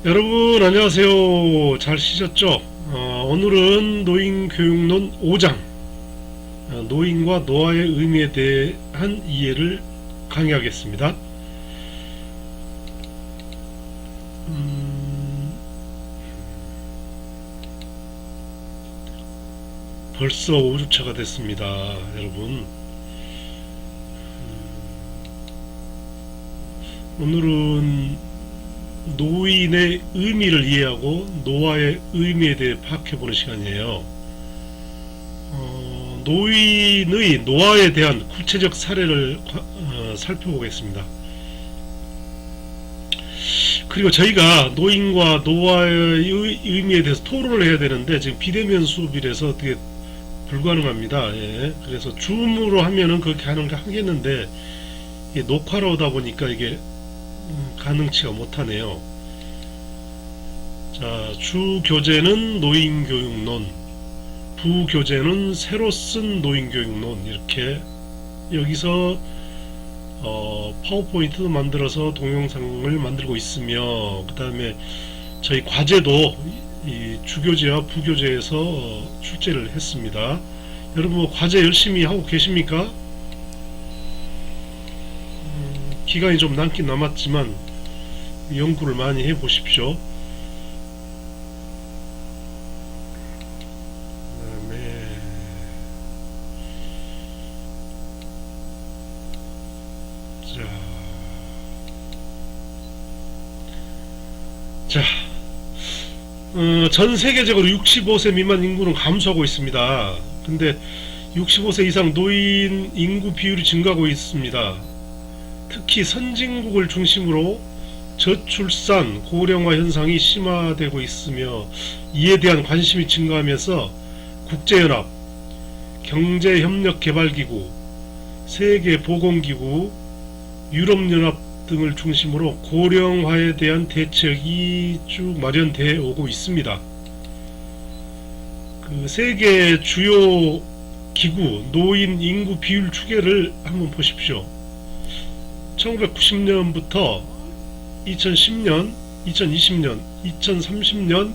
여러분 안녕하세요. 잘 쉬셨죠? 오늘은 노인교육론 5장 노인과 노화의 의미에 대한 이해를 강의하겠습니다. 벌써 5주차가 됐습니다. 여러분, 오늘은 노인의 의미를 이해하고 노화의 의미에 대해 파악해보는 시간이에요. 노인의 노화에 대한 구체적 사례를 살펴보겠습니다. 그리고 저희가 노인과 노화의 의미에 대해서 토론을 해야 되는데 지금 비대면 수업이라서 되게 불가능합니다. 예. 그래서 줌으로 하면은 그렇게 하겠는데 녹화로 오다 보니까 이게 가능치가 못하네요. 자, 주 교재는 노인교육론, 부교재는 새로 쓴 노인교육론, 이렇게 여기서 파워포인트도 만들어서 동영상을 만들고 있으며, 그 다음에 저희 과제도 이 주교재와 부교재에서 출제를 했습니다. 여러분 뭐 과제 열심히 하고 계십니까? 기간이 좀 남긴 남았지만 연구를 많이 해 보십시오. 그다음에 전 세계적으로 65세 미만 인구는 감소하고 있습니다. 근데 65세 이상 노인 인구 비율이 증가하고 있습니다. 특히 선진국을 중심으로 저출산, 고령화 현상이 심화되고 있으며 이에 대한 관심이 증가하면서 국제연합, 경제협력개발기구, 세계보건기구, 유럽연합 등을 중심으로 고령화에 대한 대책이 쭉 마련되어 오고 있습니다. 그 세계 주요 기구 노인 인구 비율 추계를 한번 보십시오. 1990년부터 2010년, 2020년, 2030년,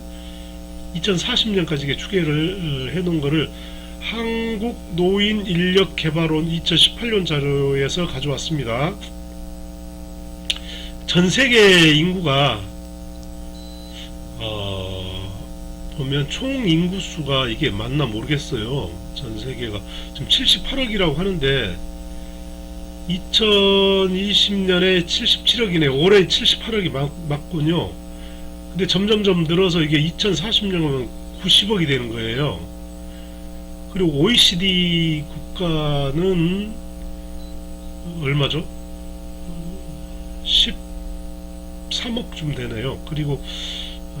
2040년까지 추계를 해놓은 것을 한국노인인력개발원 2018년 자료에서 가져왔습니다. 전세계 인구가 보면 총 인구수가 이게 맞나 모르겠어요. 전세계가 지금 78억이라고 하는데 2020년에 77억이네. 올해 78억이 맞군요. 근데 점점점 늘어서 이게 2040년이면 90억이 되는 거예요. 그리고 OECD 국가는 얼마죠? 13억쯤 되네요. 그리고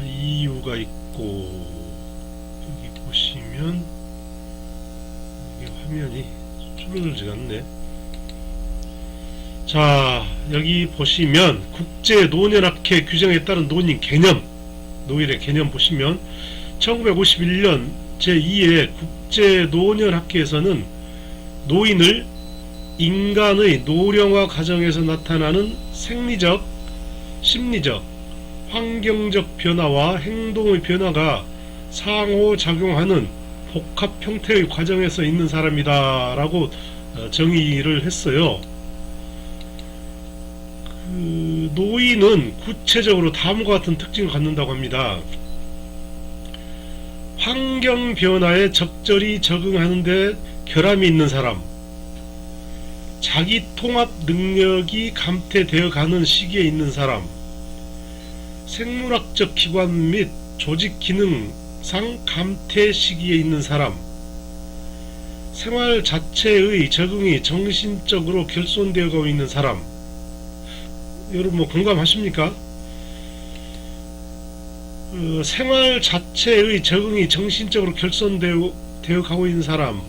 EU가 있고, 여기 보시면 이게 화면이 줄어들지 않네. 자, 여기 보시면 국제 노년학회 규정에 따른 노인의 개념 보시면 1951년 제2회 국제 노년학회에서는 노인을 인간의 노령화 과정에서 나타나는 생리적, 심리적, 환경적 변화와 행동의 변화가 상호작용하는 복합 형태의 과정에서 있는 사람이다 라고 정의를 했어요. 노인은 구체적으로 다음과 같은 특징을 갖는다고 합니다. 환경 변화에 적절히 적응하는 데 결함이 있는 사람, 자기 통합 능력이 감퇴되어 가는 시기에 있는 사람, 생물학적 기관 및 조직 기능상 감퇴 시기에 있는 사람, 생활 자체의 적응이 정신적으로 결손되어 가고 있는 사람. 여러분 뭐 공감하십니까? 생활 자체의 적응이 정신적으로 결손되어 가고 있는 사람,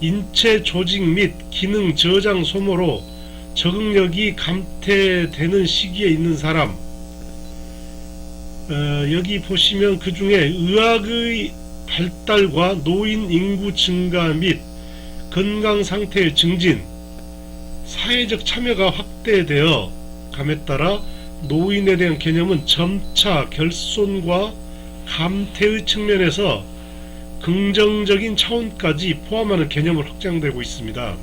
인체 조직 및 기능 저장 소모로 적응력이 감퇴되는 시기에 있는 사람. 여기 보시면 그 중에 의학의 발달과 노인 인구 증가 및 건강 상태의 증진, 사회적 참여가 확대되어 감에 따라 노인에 대한 개념은 점차 결손과 감퇴의 측면에서 긍정적인 차원까지 포함하는 개념으로 확장되고 있습니다.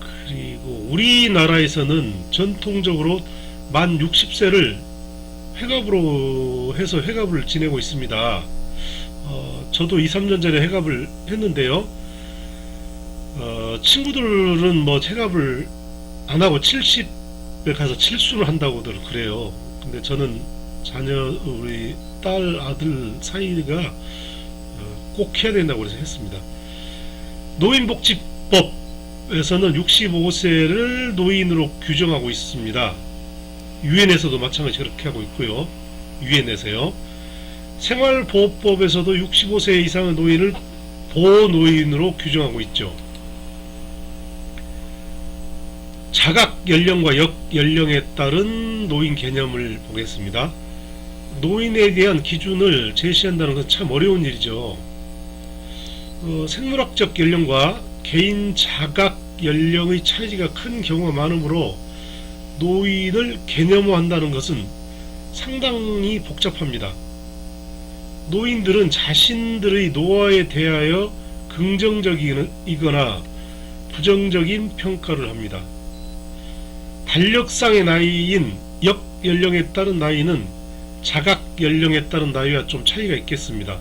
그리고 우리나라에서는 전통적으로 만 60세를 회갑으로 해서 회갑을 지내고 있습니다. 저도 2-3년 전에 회갑을 했는데요. 친구들은 뭐 회갑을 안하고 70에 가서 칠수를 한다고들 그래요. 근데 저는 우리 딸 아들 사이가 꼭 해야 된다고 해서 했습니다. 노인복지법에서는 65세를 노인으로 규정하고 있습니다. 유엔에서도 마찬가지 그렇게 하고 있고요. 유엔에서요. 생활보호법에서도 65세 이상의 노인을 보호노인으로 규정하고 있죠. 자각연령과 역연령에 따른 노인 개념을 보겠습니다. 노인에 대한 기준을 제시한다는 건 참 어려운 일이죠. 생물학적 연령과 개인 자각 연령의 차이가 큰 경우가 많으므로 노인을 개념화한다는 것은 상당히 복잡합니다. 노인들은 자신들의 노화에 대하여 긍정적이거나 부정적인 평가를 합니다. 달력상의 나이인 역연령에 따른 나이는 자각연령에 따른 나이와 좀 차이가 있겠습니다.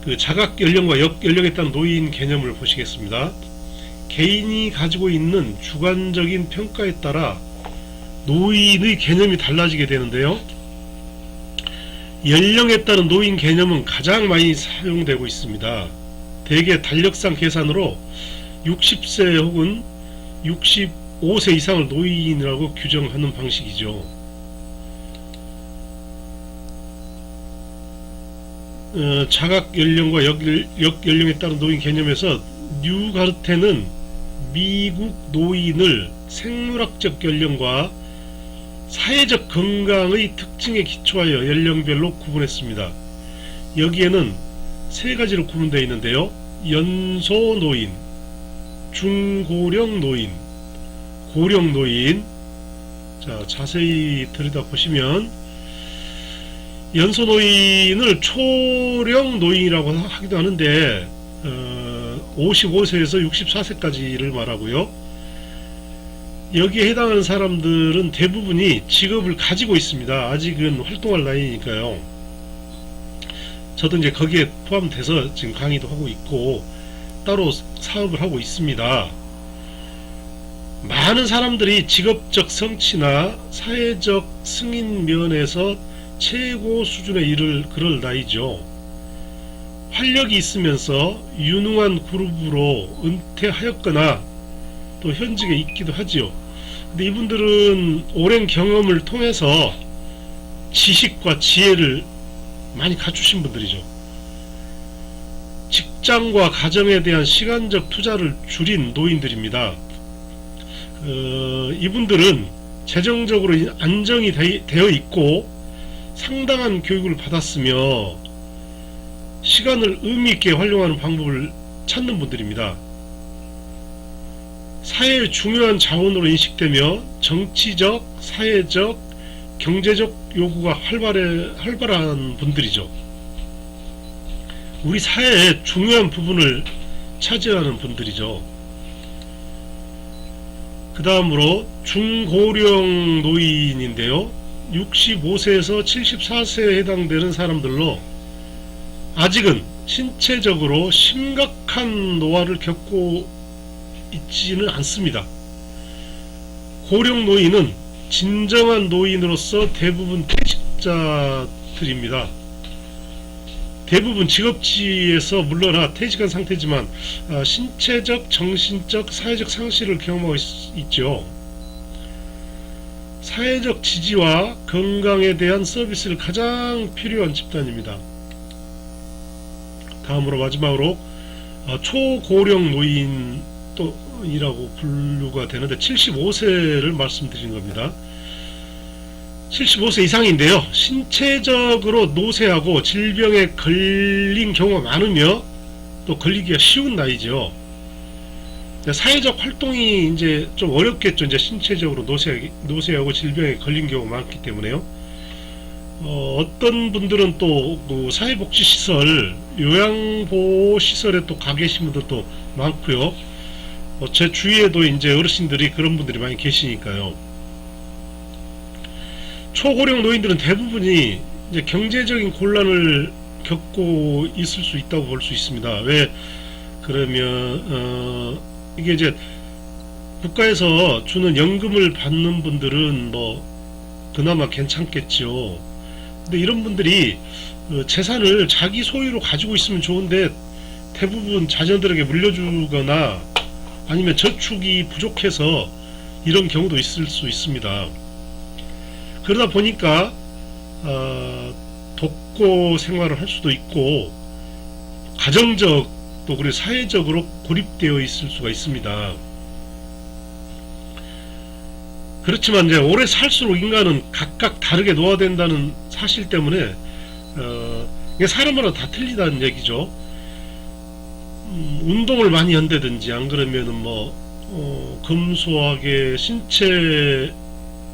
그 자각연령과 역연령에 따른 노인 개념을 보시겠습니다. 개인이 가지고 있는 주관적인 평가에 따라 노인의 개념이 달라지게 되는데요. 연령에 따른 노인 개념은 가장 많이 사용되고 있습니다. 대개 달력상 계산으로 60세 혹은 65세 이상을 노인이라고 규정하는 방식이죠. 자각연령과 역연령에 따른 노인 개념에서 뉴가르테는 미국 노인을 생물학적 연령과 사회적 건강의 특징에 기초하여 연령별로 구분했습니다. 여기에는 세 가지로 구분되어 있는데요. 연소노인, 중고령 노인, 고령 노인. 자, 자세히 들여다보시면 연소노인을 초령 노인이라고 하기도 하는데 55세에서 64세까지를 말하고요. 여기에 해당하는 사람들은 대부분이 직업을 가지고 있습니다. 아직은 활동할 나이니까요. 저도 이제 거기에 포함돼서 지금 강의도 하고 있고 따로 사업을 하고 있습니다. 많은 사람들이 직업적 성취나 사회적 승인 면에서 최고 수준에 이를 그럴 나이죠. 활력이 있으면서 유능한 그룹으로 은퇴하였거나 또 현직에 있기도 하지요. 근데 이분들은 오랜 경험을 통해서 지식과 지혜를 많이 갖추신 분들이죠. 직장과 가정에 대한 시간적 투자를 줄인 노인들입니다. 이분들은 재정적으로 안정이 되어 있고 상당한 교육을 받았으며 시간을 의미있게 활용하는 방법을 찾는 분들입니다. 사회의 중요한 자원으로 인식되며 정치적, 사회적, 경제적 요구가 활발한 분들이죠. 우리 사회의 중요한 부분을 차지하는 분들이죠. 그 다음으로 중고령 노인인데요. 65세에서 74세에 해당되는 사람들로 아직은 신체적으로 심각한 노화를 겪고 있지는 않습니다. 고령 노인은 진정한 노인으로서 대부분 퇴직자들입니다. 대부분 직업지에서 물러나 퇴직한 상태지만 신체적, 정신적, 사회적 상실을 경험하고 있죠. 사회적 지지와 건강에 대한 서비스를 가장 필요한 집단입니다. 다음으로 마지막으로 초고령 노인이라고 분류가 되는데 75세를 말씀드린 겁니다. 75세 이상인데요. 신체적으로 노쇠하고 질병에 걸린 경우가 많으며 또 걸리기가 쉬운 나이죠. 사회적 활동이 이제 좀 어렵겠죠. 이제 신체적으로 노쇠하고 질병에 걸린 경우가 많기 때문에요. 어떤 분들은 또그 사회복지시설, 요양보호시설에 또 가 계신 분들도 많고요. 제 주위에도 이제 어르신들이 그런 분들이 많이 계시니까요. 초고령 노인들은 대부분이 이제 경제적인 곤란을 겪고 있을 수 있다고 볼 수 있습니다. 왜 그러면 이게 이제 국가에서 주는 연금을 받는 분들은 뭐 그나마 괜찮겠죠. 근데 이런 분들이 재산을 자기 소유로 가지고 있으면 좋은데 대부분 자녀들에게 물려주거나 아니면 저축이 부족해서 이런 경우도 있을 수 있습니다. 그러다 보니까 독거 생활을 할 수도 있고 가정적 또 그리고 사회적으로 고립되어 있을 수가 있습니다. 그렇지만 이제 오래 살수록 인간은 각각 다르게 노화된다는 사실 때문에 이게 사람마다 다 틀리다는 얘기죠. 운동을 많이 한다든지 안 그러면은 뭐 검소하게 신체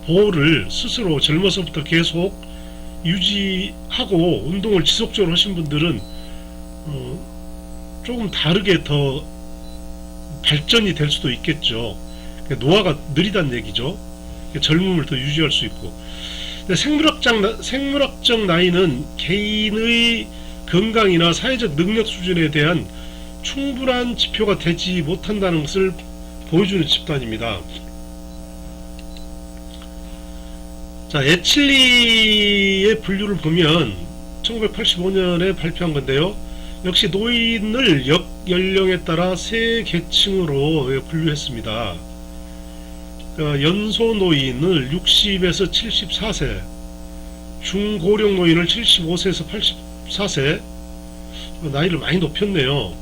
보호를 스스로 젊어서부터 계속 유지하고 운동을 지속적으로 하신 분들은 조금 다르게 더 발전이 될 수도 있겠죠. 노화가 느리다는 얘기죠. 젊음을 더 유지할 수 있고. 근데 생물학적 나이는 개인의 건강이나 사회적 능력 수준에 대한 충분한 지표가 되지 못한다는 것을 보여주는 집단입니다. 자, 에칠리의 분류를 보면 1985년에 발표한 건데요. 역시 노인을 연령에 따라 세 계층으로 분류했습니다. 연소 노인을 60에서 74세, 중고령 노인을 75세에서 84세, 나이를 많이 높였네요.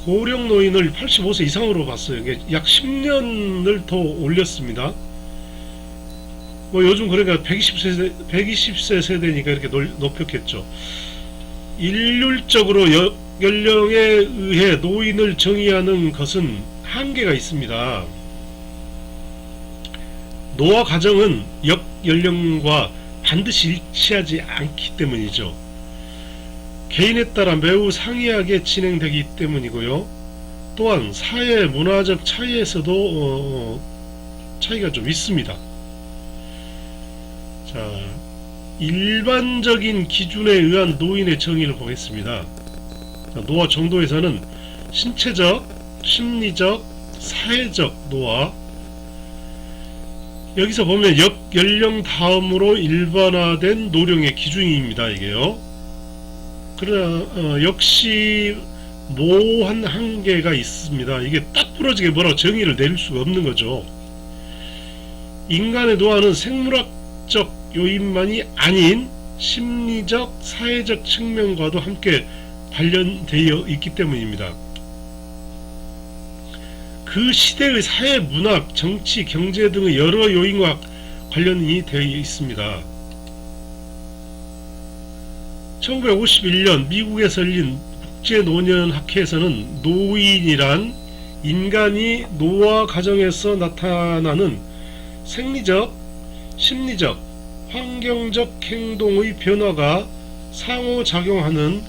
고령 노인을 85세 이상으로 봤어요. 이게 약 10년을 더 올렸습니다. 뭐 요즘 그러니까 120세 세대니까 이렇게 높였겠죠. 일률적으로 연령에 의해 노인을 정의하는 것은 한계가 있습니다. 노화 과정은 연령과 반드시 일치하지 않기 때문이죠. 개인에 따라 매우 상이하게 진행되기 때문이고요. 또한 사회 문화적 차이에서도 차이가 좀 있습니다. 자, 일반적인 기준에 의한 노인의 정의를 보겠습니다. 노화 정도에서는 신체적, 심리적, 사회적 노화, 여기서 보면 연령 다음으로 일반화된 노령의 기준입니다. 이게요. 그러나 역시 모호한 한계가 있습니다. 이게 딱 부러지게 뭐라고 정의를 내릴 수가 없는 거죠. 인간의 노화는 생물학적 요인만이 아닌 심리적, 사회적 측면과도 함께 관련되어 있기 때문입니다. 그 시대의 사회, 문학, 정치, 경제 등의 여러 요인과 관련이 되어 있습니다. 1951년 미국에서 열린 국제노년학회에서는 노인이란 인간이 노화 과정에서 나타나는 생리적, 심리적, 환경적 행동의 변화가 상호작용하는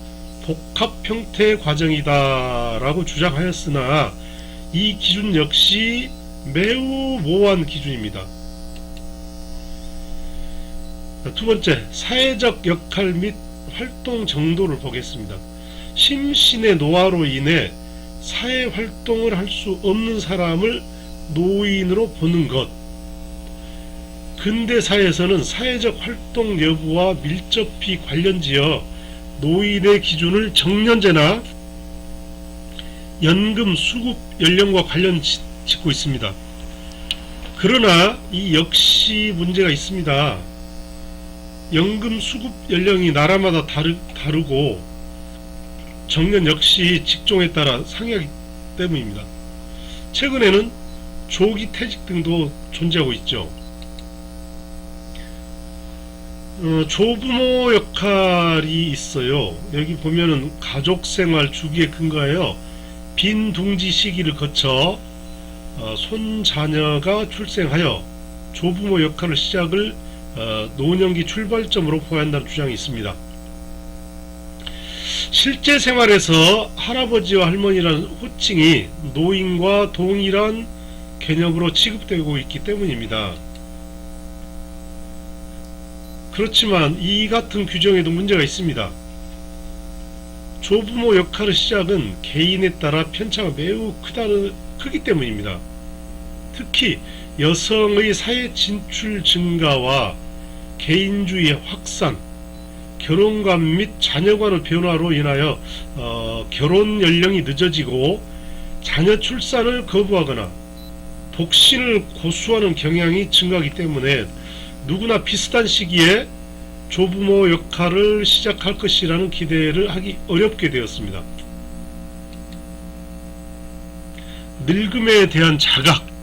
복합 형태의 과정이다 라고 주장하였으나 이 기준 역시 매우 모호한 기준입니다. 두 번째, 사회적 역할 및 활동 정도를 보겠습니다. 심신의 노화로 인해 사회 활동을 할 수 없는 사람을 노인으로 보는 것. 근대 사회에서는 사회적 활동 여부와 밀접히 관련지어 노인의 기준을 정년제나 연금 수급 연령과 관련 짓고 있습니다. 그러나 이 역시 문제가 있습니다. 연금 수급 연령이 나라마다 다르고 정년 역시 직종에 따라 상이하기 때문입니다. 최근에는 조기 퇴직 등도 존재하고 있죠. 조부모 역할이 있어요. 여기 보면은 가족생활 주기에 근거하여 빈둥지 시기를 거쳐 손자녀가 출생하여 조부모 역할을 시작을 노년기 출발점으로 보아한다는 주장이 있습니다. 실제 생활에서 할아버지와 할머니라는 호칭이 노인과 동일한 개념으로 취급되고 있기 때문입니다. 그렇지만 이 같은 규정에도 문제가 있습니다. 조부모 역할의 시작은 개인에 따라 편차가 매우 크기 때문입니다. 특히 여성의 사회 진출 증가와 개인주의의 확산, 결혼관 및 자녀관의 변화로 인하여 결혼 연령이 늦어지고 자녀 출산을 거부하거나 독신을 고수하는 경향이 증가하기 때문에 누구나 비슷한 시기에 조부모 역할을 시작할 것이라는 기대를 하기 어렵게 되었습니다. 늙음에 대한 자각.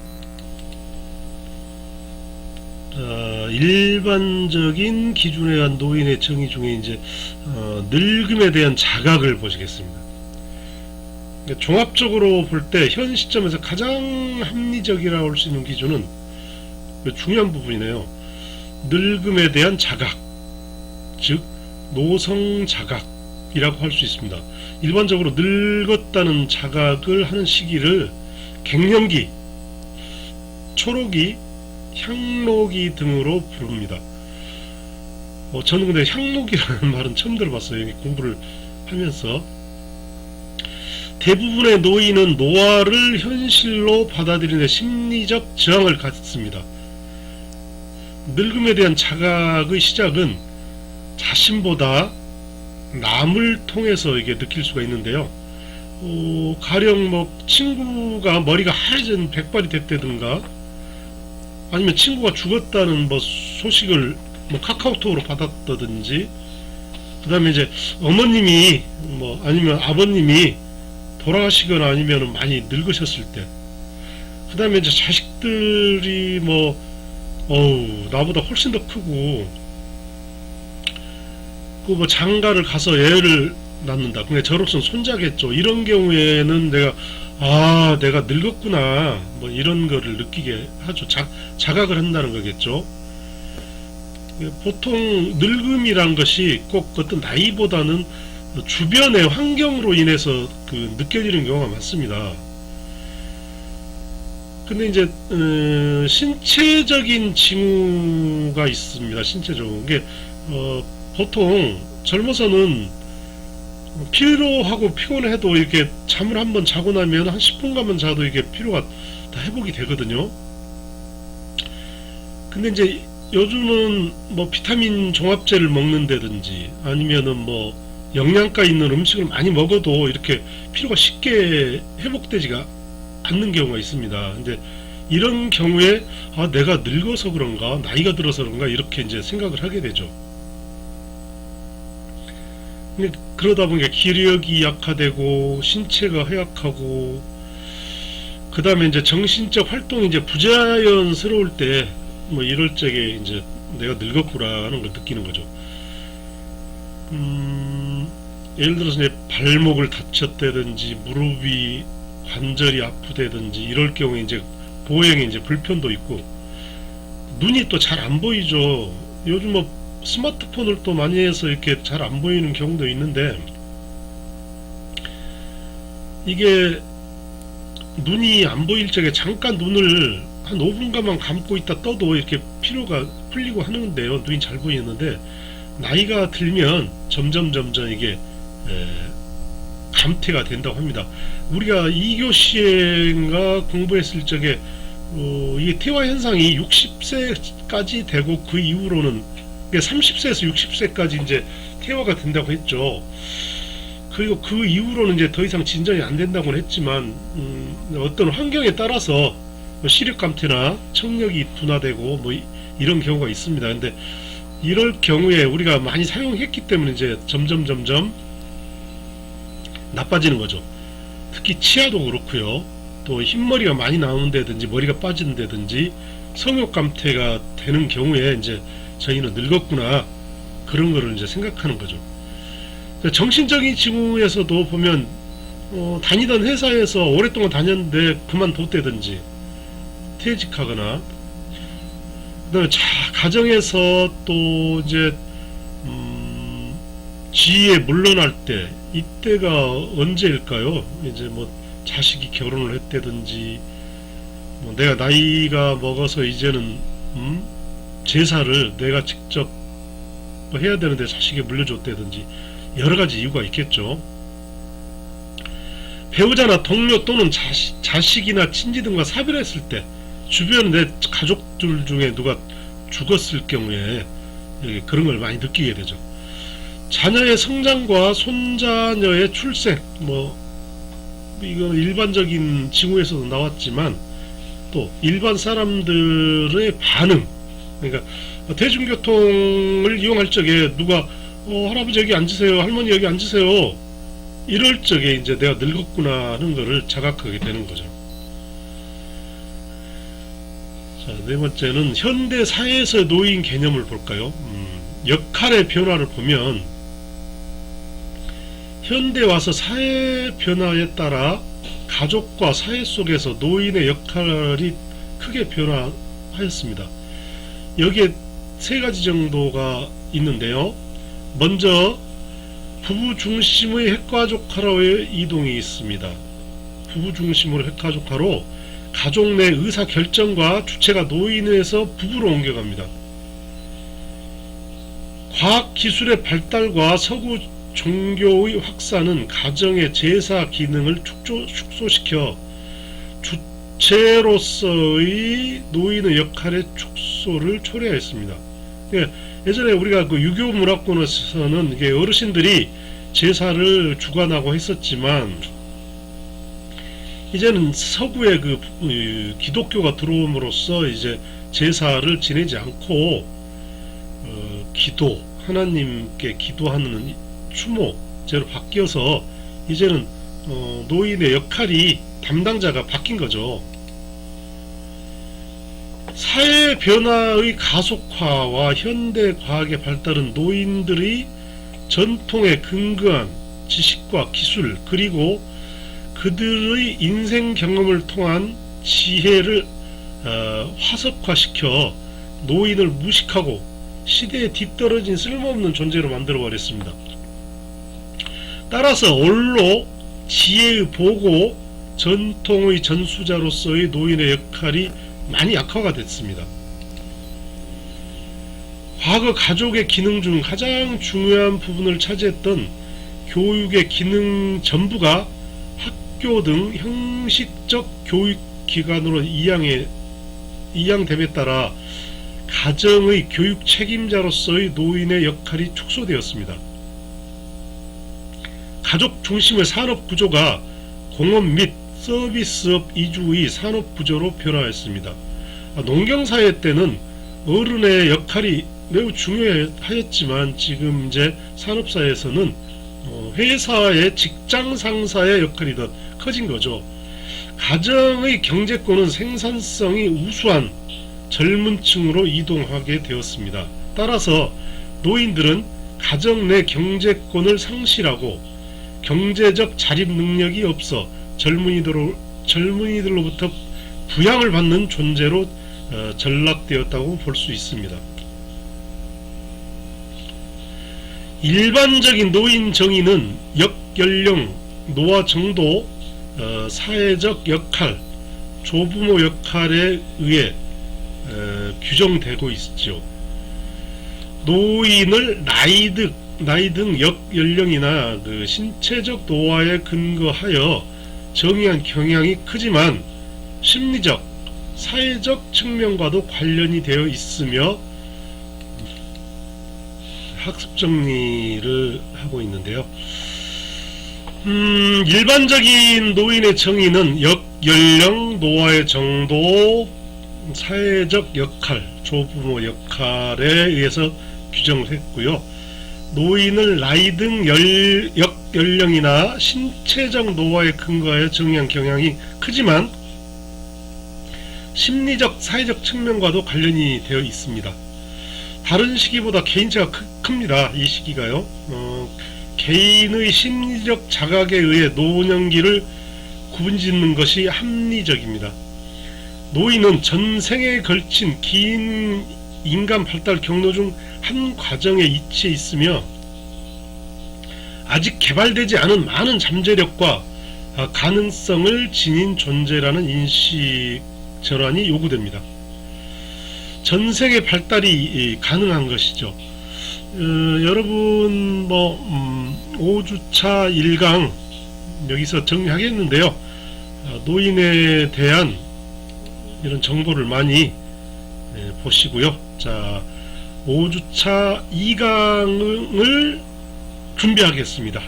일반적인 기준에 의한 노인의 정의 중에 이제 늙음에 대한 자각을 보시겠습니다. 종합적으로 볼 때 현 시점에서 가장 합리적이라고 할 수 있는 기준은 중요한 부분이네요. 늙음에 대한 자각, 즉 노성 자각이라고 할 수 있습니다. 일반적으로 늙었다는 자각을 하는 시기를 갱년기, 초록이, 향록이 등으로 부릅니다. 저는 근데 향록이라는 말은 처음 들어봤어요. 공부를 하면서. 대부분의 노인은 노화를 현실로 받아들이는 심리적 저항을 갖습니다. 늙음에 대한 자각의 시작은 자신보다 남을 통해서 이게 느낄 수가 있는데요. 가령 친구가 머리가 하얘진 백발이 됐다든가, 아니면 친구가 죽었다는 소식을 카카오톡으로 받았다든지, 그 다음에 이제 어머님이 아니면 아버님이 돌아가시거나 아니면 많이 늙으셨을 때, 그 다음에 이제 자식들이 나보다 훨씬 더 크고, 장가를 가서 애를 낳는다. 근데 저로서는 손자겠죠. 이런 경우에는 내가 늙었구나, 이런 거를 느끼게 하죠. 자각을 한다는 거겠죠. 보통 늙음이란 것이 꼭 어떤 나이보다는 주변의 환경으로 인해서 느껴지는 경우가 많습니다. 근데 이제 신체적인 징후가 있습니다. 신체적인 게 보통 젊어서는 피로하고 피곤해도 이렇게 잠을 한번 자고 나면 한 10분간만 자도 이게 피로가 다 회복이 되거든요. 근데 이제 요즘은 비타민 종합제를 먹는다든지 아니면은 영양가 있는 음식을 많이 먹어도 이렇게 피로가 쉽게 회복되지가 않는 경우가 있습니다. 근데 이런 경우에 내가 늙어서 그런가, 나이가 들어서 그런가, 이렇게 이제 생각을 하게 되죠. 근데 그러다 보니까 기력이 약화되고 신체가 허약하고, 그 다음에 이제 정신적 활동이 이제 부자연스러울 때 이럴 적에 이제 내가 늙었구나 하는 걸 느끼는 거죠. 예를 들어서 이제 발목을 다쳤다든지 무릎이 관절이 아프다든지 이럴 경우에 이제 보행에 이제 불편도 있고, 눈이 또 잘 안 보이죠. 요즘 스마트폰을 또 많이 해서 이렇게 잘 안 보이는 경우도 있는데, 이게 눈이 안 보일 적에 잠깐 눈을 한 5분간만 감고 있다 떠도 이렇게 피로가 풀리고 하는데요. 눈이 잘 보이는데, 나이가 들면 점점 이게 감퇴가 된다고 합니다. 우리가 2교시인가 공부했을 적에 이게 퇴화 현상이 60세까지 되고 그 이후로는 30세에서 60세까지 이제 퇴화가 된다고 했죠. 그리고 그 이후로는 이제 더 이상 진전이 안 된다고는 했지만 어떤 환경에 따라서 시력 감퇴나 청력이 둔화되고 이런 경우가 있습니다. 근데 이럴 경우에 우리가 많이 사용했기 때문에 이제 점점 나빠지는 거죠. 특히 치아도 그렇고요. 또 흰머리가 많이 나오는다든지 머리가 빠진다든지 성욕 감퇴가 되는 경우에 이제 저희는 늙었구나, 그런 거를 이제 생각하는 거죠. 정신적인 징후에서도 보면 다니던 회사에서 오랫동안 다녔는데 그만뒀다든지, 퇴직하거나, 그다음에 가정에서 또 이제 지위에 물러날 때, 이때가 언제일까요? 이제 뭐 자식이 결혼을 했다든지, 뭐 내가 나이가 먹어서 이제는 제사를 내가 직접 뭐 해야 되는데 자식이 물려줬다든지 여러 가지 이유가 있겠죠. 배우자나 동료 또는 자식이나 친지 등과 사별했을 때, 주변 내 가족들 중에 누가 죽었을 경우에 그런 걸 많이 느끼게 되죠. 자녀의 성장과 손자녀의 출생, 뭐 이거 일반적인 징후에서도 나왔지만 또 일반 사람들의 반응, 그러니까 대중교통을 이용할 적에 누가 할아버지 여기 앉으세요, 할머니 여기 앉으세요, 이럴 적에 이제 내가 늙었구나 하는 것을 자각하게 되는 거죠. 자, 네 번째는 현대 사회에서의 노인 개념을 볼까요? 역할의 변화를 보면 현대 와서 사회 변화에 따라 가족과 사회 속에서 노인의 역할이 크게 변화하였습니다. 여기에 세 가지 정도가 있는데요. 먼저 부부 중심의 핵가족화로의 이동이 있습니다. 부부 중심으로 핵가족화로 가족 내 의사 결정과 주체가 노인에서 부부로 옮겨갑니다. 과학기술의 발달과 서구 종교의 확산은 가정의 제사 기능을 축소시켜 주체로서의 노인의 역할의 축소를 초래하였습니다. 예전에 우리가 그 유교 문화권에서는 이게 어르신들이 제사를 주관하고 했었지만, 이제는 서구의 그 기독교가 들어옴으로써 이제 제사를 지내지 않고 기도, 하나님께 기도하는 추모제로 바뀌어서 이제는 노인의 역할이 담당자가 바뀐 거죠. 사회 변화의 가속화와 현대 과학의 발달은 노인들의 전통에 근거한 지식과 기술, 그리고 그들의 인생 경험을 통한 지혜를 화석화시켜 노인을 무식하고 시대에 뒤떨어진 쓸모없는 존재로 만들어버렸습니다. 따라서 올로 지혜의 보고 전통의 전수자로서의 노인의 역할이 많이 약화가 됐습니다. 과거 가족의 기능 중 가장 중요한 부분을 차지했던 교육의 기능 전부가 학교 등 형식적 교육기관으로 이양됨에 따라 가정의 교육 책임자로서의 노인의 역할이 축소되었습니다. 가족 중심의 산업 구조가 공업 및 서비스업 이주의 산업 구조로 변화했습니다. 농경사회 때는 어른의 역할이 매우 중요하였지만, 지금 이제 산업사회에서는 회사의 직장 상사의 역할이 더 커진 거죠. 가정의 경제권은 생산성이 우수한 젊은 층으로 이동하게 되었습니다. 따라서 노인들은 가정 내 경제권을 상실하고 경제적 자립 능력이 없어 젊은이들로부터 부양을 받는 존재로 전락되었다고 볼 수 있습니다. 일반적인 노인 정의는 역연령, 노화 정도, 사회적 역할, 조부모 역할에 의해 규정되고 있죠. 노인을 나이 등 역연령이나 그 신체적 노화에 근거하여 정의한 경향이 크지만, 심리적, 사회적 측면과도 관련이 되어 있으며, 학습 정리를 하고 있는데요. 일반적인 노인의 정의는 역연령, 노화의 정도, 사회적 역할, 조부모 역할에 의해서 규정을 했고요. 노인을 나이 등 역연령이나 신체적 노화에 근거하여 정의한 경향이 크지만, 심리적, 사회적 측면과도 관련이 되어 있습니다. 다른 시기보다 개인차가 큽니다. 이 시기가요. 개인의 심리적 자각에 의해 노년기를 구분짓는 것이 합리적입니다. 노인은 전생에 걸친 긴 인간 발달 경로 중 한 과정에 위치해 있으며 아직 개발되지 않은 많은 잠재력과 가능성을 지닌 존재라는 인식 전환이 요구됩니다. 전생의 발달이 가능한 것이죠. 여러분 5주차 1강 여기서 정리하겠는데요. 노인에 대한 이런 정보를 많이 보시고요. 자, 5주차 2강을 준비하겠습니다.